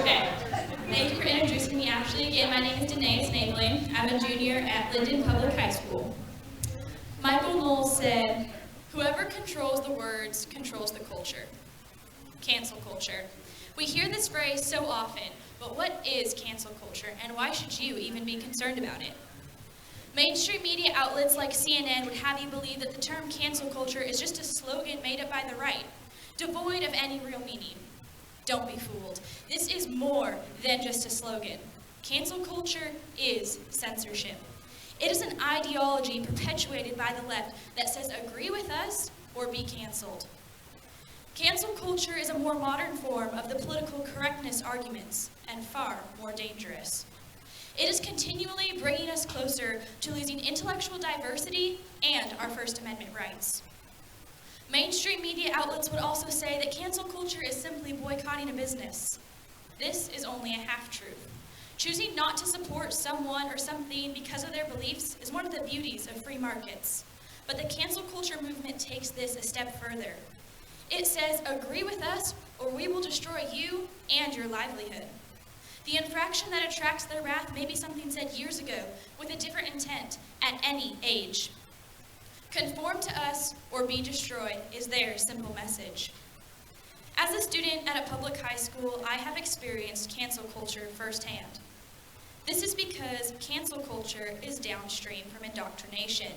Okay. Thank you for introducing me, Ashley. Again, my name is Danaya Snavely. I'm a junior at Linden Public High School. Michael Knowles said, "Whoever controls the words controls the culture." Cancel culture. We hear this phrase so often, but what is cancel culture, and why should you even be concerned about it? Mainstream media outlets like CNN would have you believe that the term cancel culture is just a slogan made up by the right, devoid of any real meaning. Don't be fooled. This is more than just a slogan. Cancel culture is censorship. It is an ideology perpetuated by the left that says agree with us or be canceled. Cancel culture is a more modern form of the political correctness arguments and far more dangerous. It is continually bringing us closer to losing intellectual diversity and our First Amendment rights. Mainstream media outlets would also say that cancel culture is simply boycotting a business. This is only a half-truth. Choosing not to support someone or something because of their beliefs is one of the beauties of free markets. But the cancel culture movement takes this a step further. It says, agree with us or we will destroy you and your livelihood. The infraction that attracts their wrath may be something said years ago with a different intent at any age. Conform to us or be destroyed is their simple message. As a student at a public high school, I have experienced cancel culture firsthand. This is because cancel culture is downstream from indoctrination.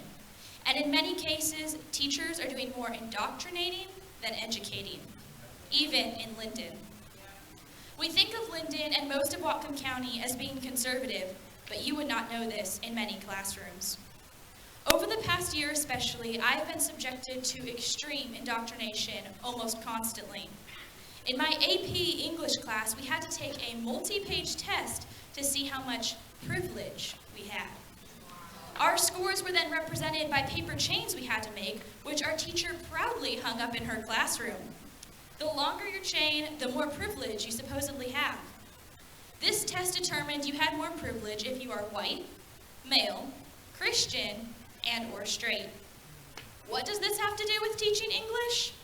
And in many cases, teachers are doing more indoctrinating than educating, even in Linden. We think of Linden and most of Whatcom County as being conservative, but you would not know this in many classrooms. Over the past year especially, I have been subjected to extreme indoctrination almost constantly. In my AP English class, we had to take a multi-page test to see how much privilege we had. Our scores were then represented by paper chains we had to make, which our teacher proudly hung up in her classroom. The longer your chain, the more privilege you supposedly have. This test determined you had more privilege if you are white, male, Christian, and or straight. What does this have to do with teaching English?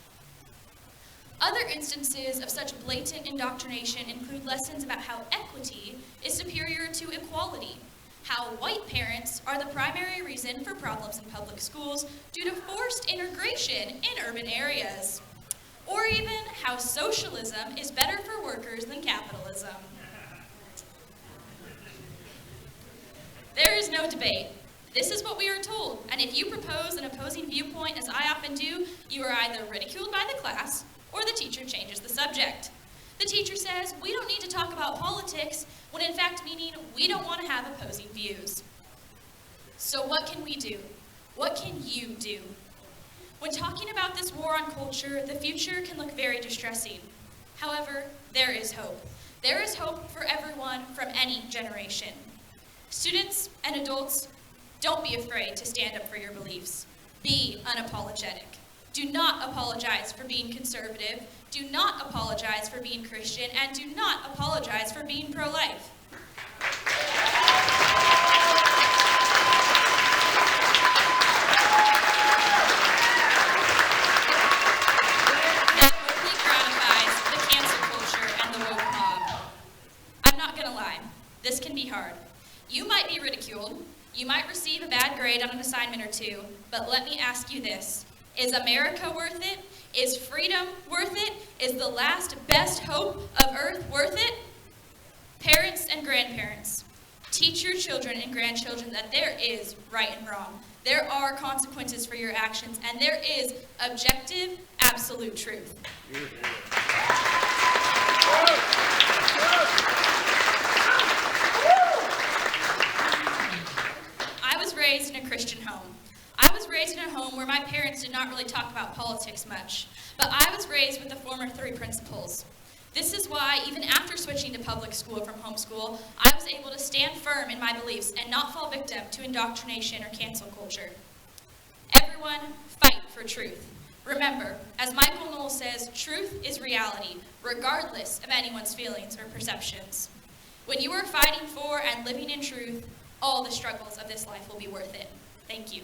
Other instances of such blatant indoctrination include lessons about how equity is superior to equality, how white parents are the primary reason for problems in public schools due to forced integration in urban areas, or even how socialism is better for workers than capitalism. There is no debate. This is what we are told, and if you propose an opposing viewpoint, as I often do, you are either ridiculed by the class or the teacher changes the subject. The teacher says, we don't need to talk about politics, when in fact meaning we don't want to have opposing views. So what can we do? What can you do? When talking about this war on culture, the future can look very distressing. However, there is hope. There is hope for everyone from any generation. Students and adults, don't be afraid to stand up for your beliefs. Be unapologetic. Do not apologize for being conservative. Do not apologize for being Christian. And do not apologize for being pro-life. It totally gratifies the cancel culture and the woke mob. I'm not gonna lie, this can be hard. You might be ridiculed. You might receive a bad grade on an assignment or two, but let me ask you this. Is America worth it? Is freedom worth it? Is the last best hope of earth worth it? Parents and grandparents, teach your children and grandchildren that there is right and wrong. There are consequences for your actions, and there is objective, absolute truth. I was raised in a Christian home. I was raised in a home where my parents did not really talk about politics much, but I was raised with the former three principles. This is why, even after switching to public school from homeschool, I was able to stand firm in my beliefs and not fall victim to indoctrination or cancel culture. Everyone, fight for truth. Remember, as Michael Knowles says, truth is reality, regardless of anyone's feelings or perceptions. When you are fighting for and living in truth, all the struggles of this life will be worth it. Thank you.